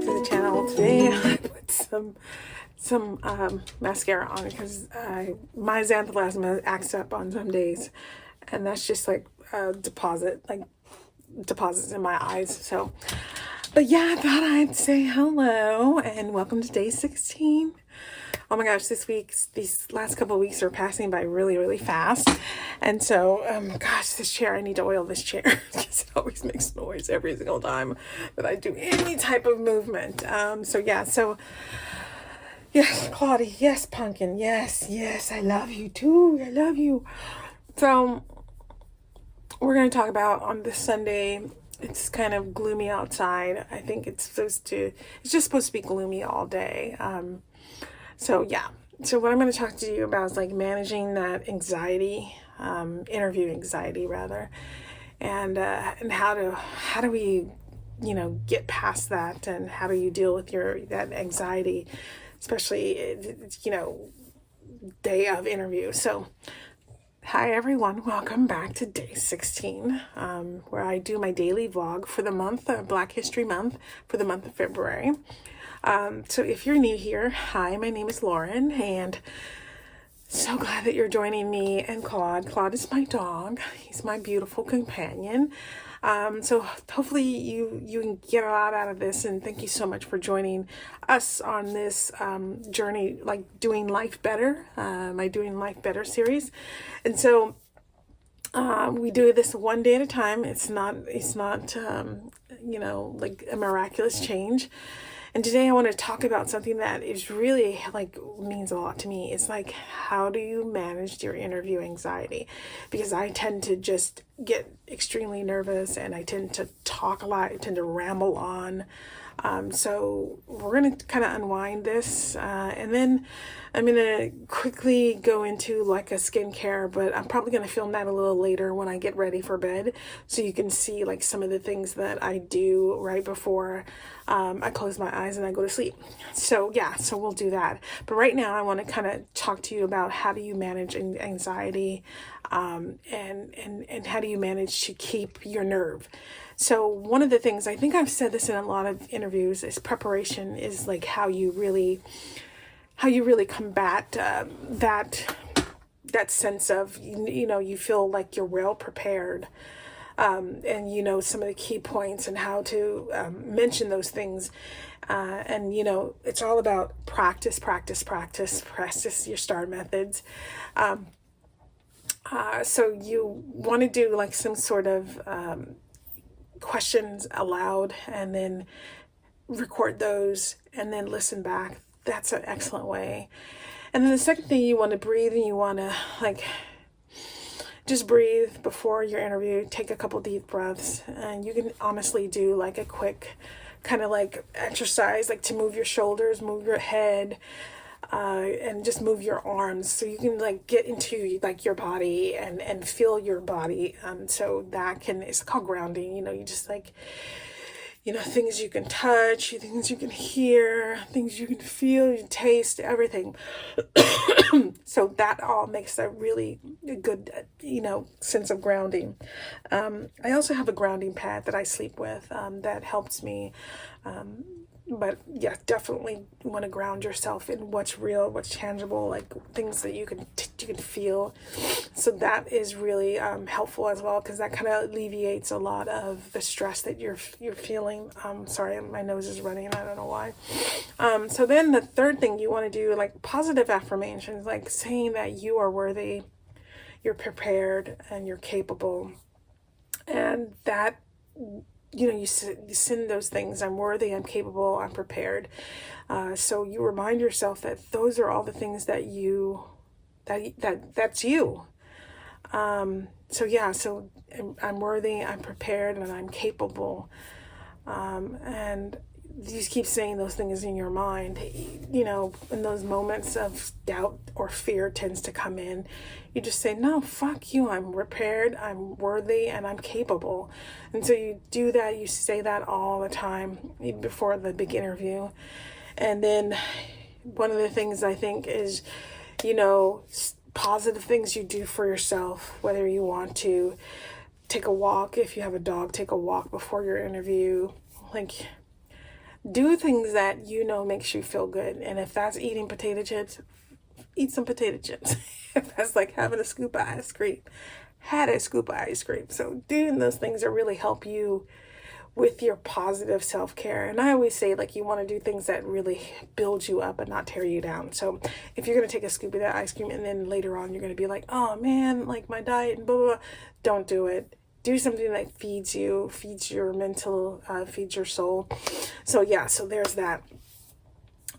to the channel. Today I put some mascara on because my xanthelasma acts up on some days, and that's just like deposits in my eyes. So, but yeah, I thought I'd say hello and welcome to day 16. Oh my gosh, these last couple of weeks are passing by really, really fast. And so, gosh, this chair, I need to oil this chair because it always makes noise every single time that I do any type of movement. So yes, Claudia, yes, Pumpkin, yes, I love you too. I love you. So, we're going to talk about on this Sunday. It's kind of gloomy outside. I think it's just supposed to be gloomy all day. So what I'm going to talk to you about is like managing that anxiety, interview anxiety rather, and how do we, get past that, and how do you deal with that anxiety, especially, day of interview. So, hi everyone, welcome back to day 16, where I do my daily vlog for the month, Black History Month, for the month of February. So if you're new here, hi, my name is Lauren, and so glad that you're joining me and Claude. Claude is my dog. He's my beautiful companion. So hopefully you can get a lot out of this, and thank you so much for joining us on this journey, like doing life better, my Doing Life Better series. And so we do this one day at a time. It's not like a miraculous change. And today I want to talk about something that is really means a lot to me. It's like, how do you manage your interview anxiety? Because I tend to just get extremely nervous, and I tend to talk a lot. I tend to ramble on. So we're going to kind of unwind this, and then I'm going to quickly go into like a skincare, but I'm probably going to film that a little later when I get ready for bed, so you can see like some of the things that I do right before I close my eyes and I go to sleep. So we'll do that. But right now I want to kind of talk to you about how do you manage anxiety, and how do you manage to keep your nerve. So one of the things, I think I've said this in a lot of interviews, is preparation is like how you really combat that sense of, you feel like you're well prepared, and some of the key points and how to mention those things. And it's all about practice your STAR methods. So you want to do like some sort of questions aloud, and then record those and then listen back. That's an excellent way. And then the second thing, you want to breathe, and you want to just breathe before your interview. Take a couple deep breaths, and you can honestly do like a quick kind of like exercise, like to move your shoulders, move your head, and just move your arms, so you can like get into like your body and feel your body. So it's called grounding. You just like, things you can touch, things you can hear, things you can feel, you taste, everything. So that all makes a really good, sense of grounding. I also have a grounding pad that I sleep with, that helps me. But yeah, definitely want to ground yourself in what's real, what's tangible, like things that you can feel. So that is really helpful as well, because that kind of alleviates a lot of the stress that you're feeling. Sorry, my nose is running. I don't know why. So then the third thing you want to do, like positive affirmations, like saying that you are worthy, you're prepared, and you're capable, and that. You send those things. I'm worthy, I'm capable, I'm prepared. So you remind yourself that those are all the things that's you. So I'm worthy, I'm prepared, and I'm capable. And you just keep saying those things in your mind. In those moments of doubt or fear tends to come in, you just say, no, fuck you, I'm prepared, I'm worthy, and I'm capable. And so you do that, you say that all the time, even before the big interview. And then one of the things I think is, positive things you do for yourself, whether you want to take a walk. If you have a dog, take a walk before your interview. Like, Do things that you know makes you feel good. And if that's eating potato chips, eat some potato chips. If that's like having a scoop of ice cream, had a scoop of ice cream. So doing those things that really help you with your positive self-care. And I always say, like, you want to do things that really build you up and not tear you down. So if you're going to take a scoop of that ice cream and then later on you're going to be like, oh man, like my diet and blah, blah, blah, don't do it. Do something that feeds you, feeds your mental, feeds your soul. So yeah, so there's that.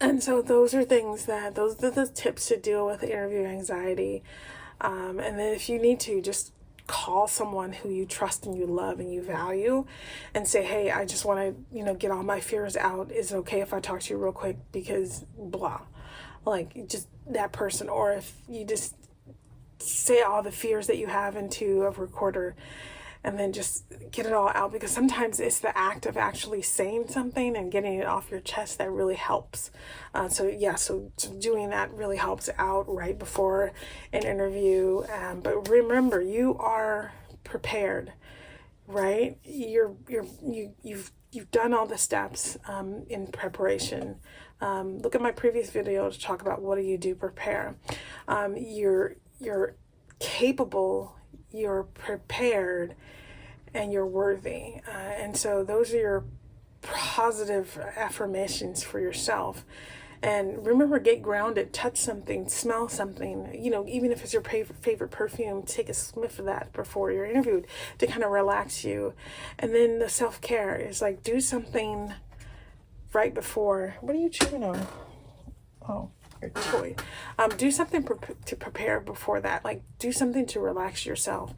And so those are the tips to deal with interview anxiety. And then if you need to, just call someone who you trust and you love and you value and say, hey, I just want to, get all my fears out. Is it okay if I talk to you real quick? Because blah, like just that person. Or if you just say all the fears that you have into a recorder and then just get it all out, because sometimes it's the act of actually saying something and getting it off your chest that really helps. So doing that really helps out right before an interview. But remember, you are prepared, right? You've done all the steps in preparation. Look at my previous video to talk about what do you do prepare. You're capable, you're prepared, and you're worthy. And so those are your positive affirmations for yourself. And remember, get grounded, touch something, smell something, even if it's your favorite perfume, take a sniff of that before you're interviewed to kind of relax you. And then the self-care is like, do something right before. What are you chewing on? Oh, your toy. Do something to prepare before that. Like, do something to relax yourself.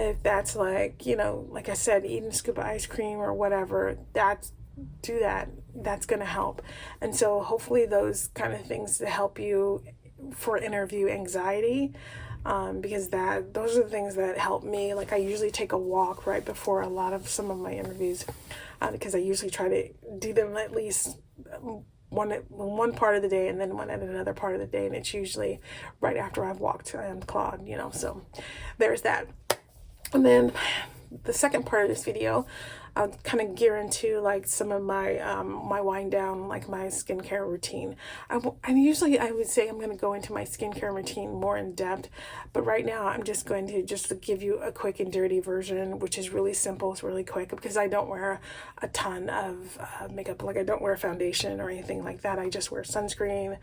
If that's like, like I said, eating a scoop of ice cream or whatever, do that. That's going to help. And so hopefully those kind of things to help you for interview anxiety, because those are the things that help me. Like, I usually take a walk right before some of my interviews, because I usually try to do them at least one part of the day and then one at another part of the day. And it's usually right after I've walked and clawed, so there's that. And then the second part of this video, I'll kind of gear into like some of my my wind down, like my skincare routine. I would say I'm going to go into my skincare routine more in depth, but right now I'm just going to give you a quick and dirty version, which is really simple. It's really quick because I don't wear a ton of makeup. Like, I don't wear foundation or anything like that. I just wear sunscreen,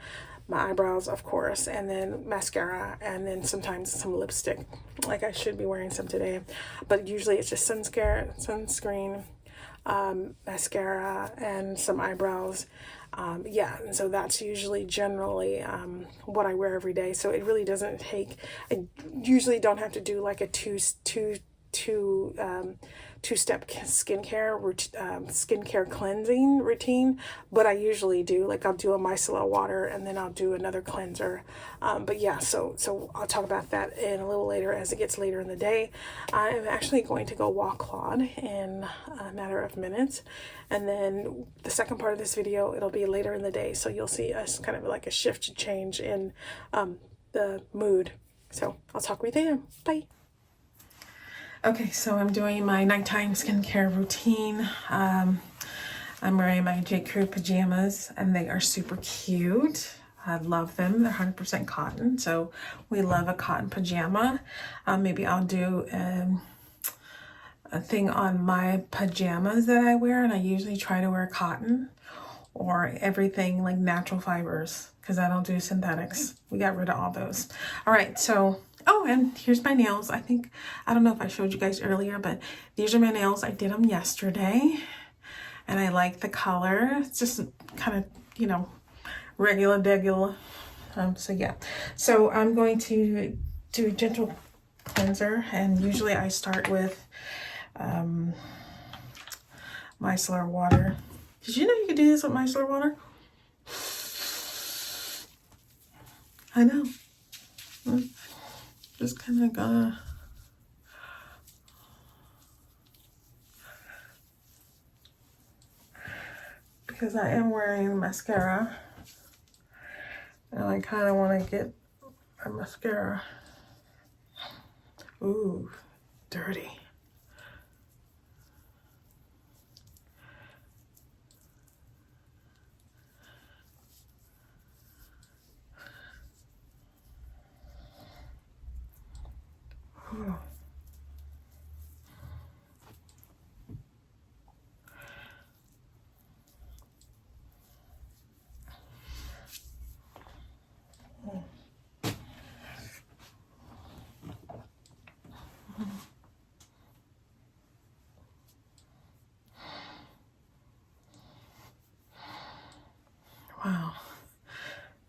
my eyebrows, of course, and then mascara, and then sometimes some lipstick. Like, I should be wearing some today, but usually it's just sunscreen, mascara, and some eyebrows. And so that's usually generally what I wear every day. So it really doesn't take. I usually don't have to do like a two-step skincare cleansing routine, but I usually do, like, I'll do a micellar water and then I'll do another cleanser. So I'll talk about that in a little later as it gets later in the day. I'm actually going to go walk Claude in a matter of minutes, and then the second part of this video, it'll be later in the day, so you'll see us kind of like a shift change in the mood. So I'll talk with you then. Bye. Okay, so I'm doing my nighttime skincare routine. I'm wearing my J. Crew pajamas, and they are super cute. I love them. They're 100% cotton, so we love a cotton pajama. Maybe I'll do a thing on my pajamas that I wear, and I usually try to wear cotton or everything like natural fibers, because I don't do synthetics. We got rid of all those. All right, so... Oh, and here's my nails. I don't know if I showed you guys earlier, but these are my nails. I did them yesterday, and I like the color. It's just kind of, regular degular. So I'm going to do a gentle cleanser, and usually I start with micellar water. Did you know you could do this with micellar water? I know. Just kind of gonna because I am wearing mascara, and I kind of want to get a mascara. Ooh, dirty.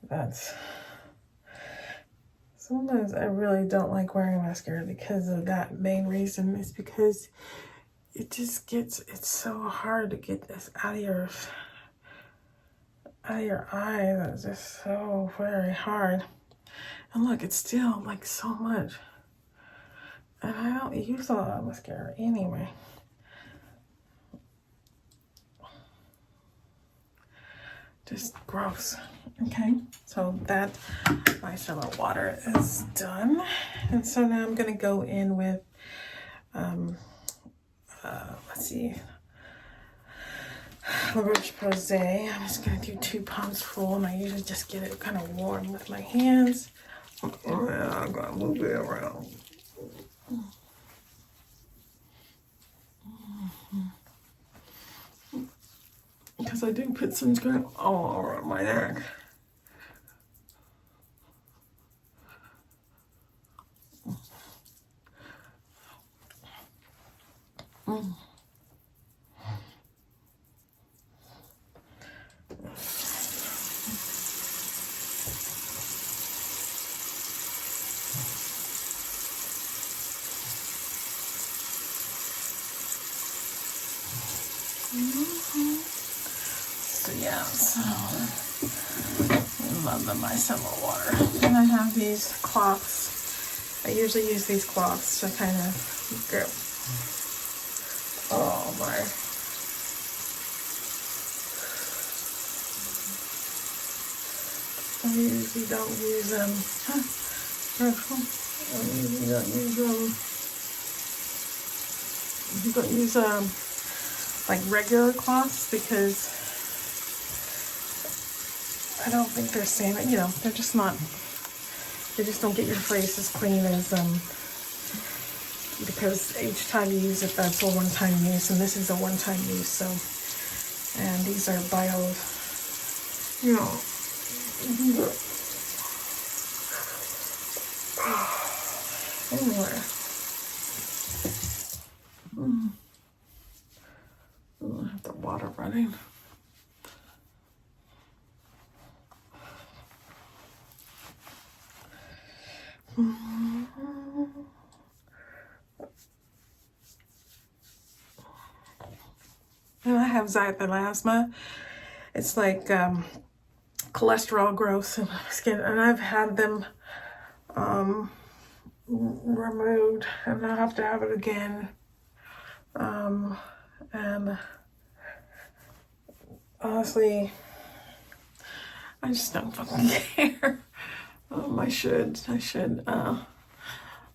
That's, sometimes I really don't like wearing mascara because of that main reason. Is because it just gets, it's so hard to get this out of your eye. That's just so very hard. And look, it's still like so much. And I don't use a lot of mascara anyway. Just gross. Okay, so that micellar water is done. And so now I'm gonna go in with, let's see, La Roche-Posay. I'm just gonna do 2 pumps full, and I usually just get it kind of warm with my hands. I'm gonna move it around. Because I do put sunscreen all around my neck. So yeah, so I love the micellar water. And I have these cloths. I usually use these cloths to kind of grip. Oh my. I usually don't use them. I usually don't use them. You don't use like regular cloths because I don't think they're same. You know, they're just not. They just don't get your face as clean as because each time you use it, that's a one-time use, and this is a one-time use. So, and these are bio. You know. Anyway. I have the water running. And I have xantholasma. It's like cholesterol growth in my skin, and I've had them removed, and I have to have it again. And honestly, I just don't fucking care. I should.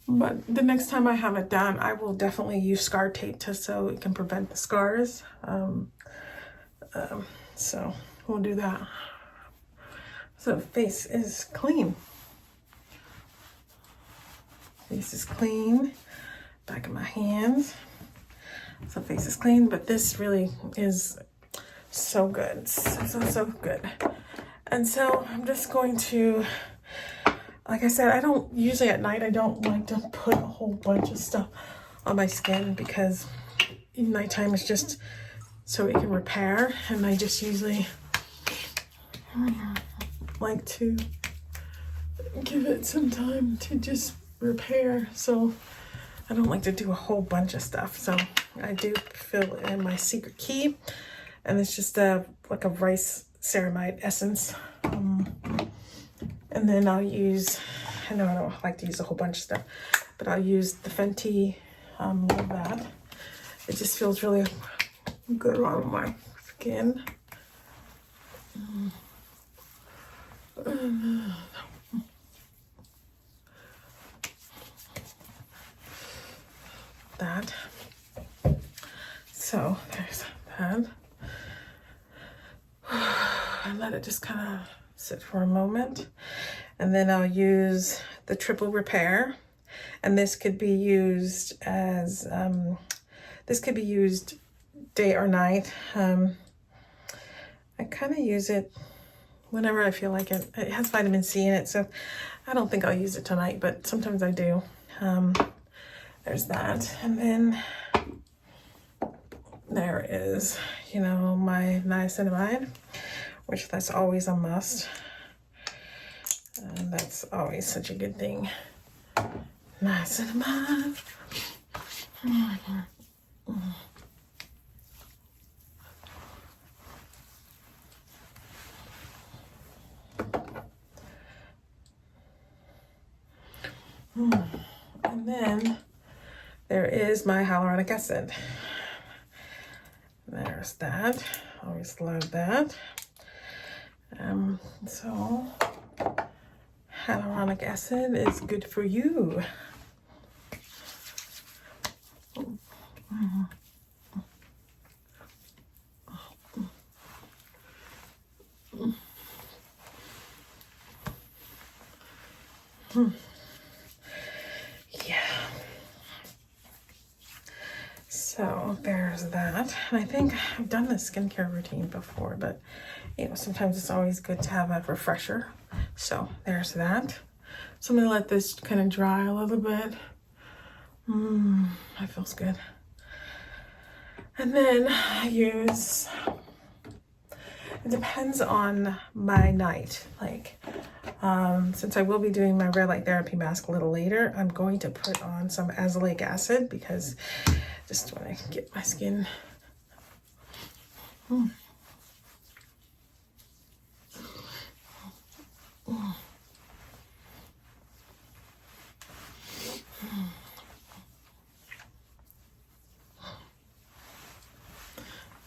But the next time I have it done, I will definitely use scar tape so it can prevent the scars. So we'll do that. So face is clean. Face is clean. Back of my hands. So face is clean, but this really is so good. So good. And so I'm just going to, like I said, I don't usually at night, I don't like to put a whole bunch of stuff on my skin because nighttime is just so it can repair, and I just usually like to give it some time to just repair. So I don't like to do a whole bunch of stuff. So I do fill in my secret key, and it's just like a rice ceramide essence. And then I'll use, I know I don't like to use a whole bunch of stuff, but I'll use the Fenty with that. It just feels really good on my skin. That. So there's that. And let it just kind of sit for a moment. And then I'll use the triple repair. And this could be used as, this could be used day or night. I kind of use it whenever I feel like it. It has vitamin C in it, so I don't think I'll use it tonight, but sometimes I do. There's that. And then there is, you know, my niacinamide, which that's always a must. And that's always such a good thing. Niacinamide. And then there is my hyaluronic acid. There's that. Always love that. So hyaluronic acid is good for you. Yeah. So there's that. And I think I've done this skincare routine before, but you know, sometimes it's always good to have a refresher. So there's that. So I'm gonna let this kind of dry a little bit. That feels good. And then I use, it depends on my night. Like, since I will be doing my red light therapy mask a little later, I'm going to put on some azelaic acid because just want to get my skin.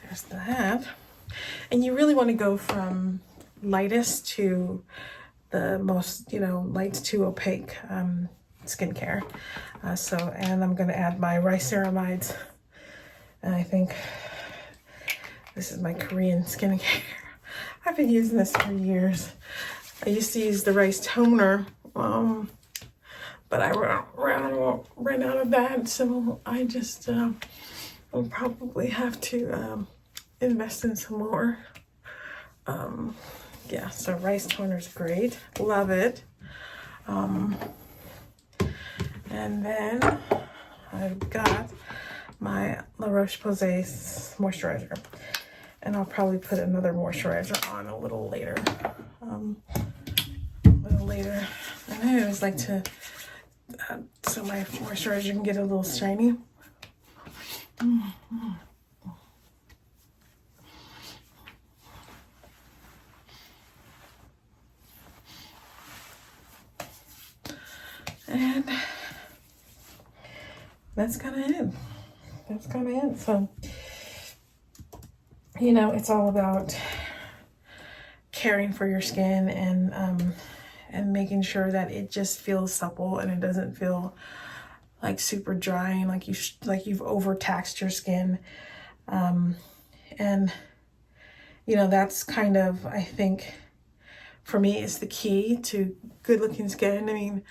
There's that. And you really want to go from lightest to the most, you know, light to opaque skincare. And I'm going to add my rice ceramides. And I think this is my Korean skincare. I've been using this for years. I used to use the rice toner, but I ran out of that. So I just will probably have to invest in some more. Yeah, so rice toner is great. Love it. And then I've got my La Roche-Posay moisturizer. And I'll probably put another moisturizer on a little later. And I always like to, so my moisturizer can get a little shiny. And that's kind of it. That's kind of it. So, you know, it's all about caring for your skin and making sure that it just feels supple and it doesn't feel like super dry and like you've overtaxed your skin. And you know, that's kind of, I think, for me, is the key to good looking skin. I mean,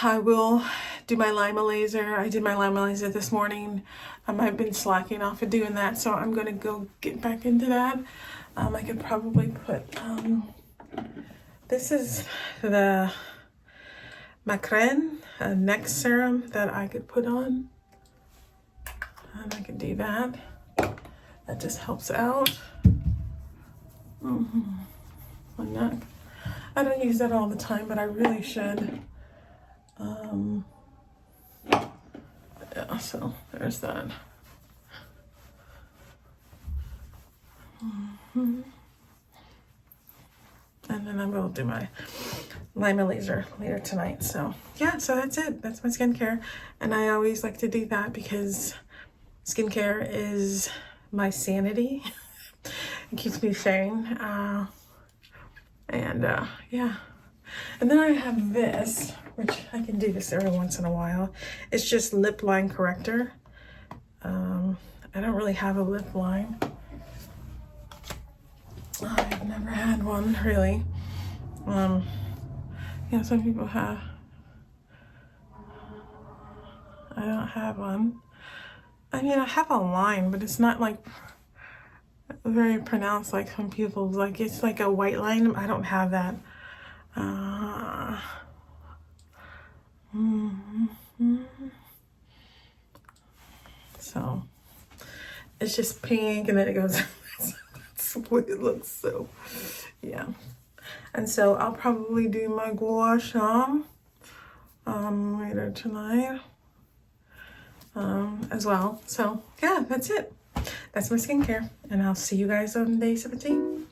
I will do my Lima laser. I did my Lima laser this morning. I've been slacking off of doing that, so I'm gonna go get back into that. I could probably put, this is the Macren neck serum that I could put on. And I could do that. That just helps out. My neck. I don't use that all the time, but I really should. Yeah, so there's that. And then I will do my Lima laser later tonight. So yeah, so that's it. That's my skincare. And I always like to do that because skincare is my sanity. It keeps me sane. Yeah. And then I have this, which I can do this every once in a while. It's just lip line corrector. I don't really have a lip line. I've never had one, really. Yeah, some people have. I don't have one. I mean, I have a line, but it's not like very pronounced like some people's. Like, it's like a white line. I don't have that. So it's just pink and then it goes. That's what it looks. So yeah, And so I'll probably do my gua sha later tonight as well. So yeah, that's it. That's my skincare, and I'll see you guys on day 17.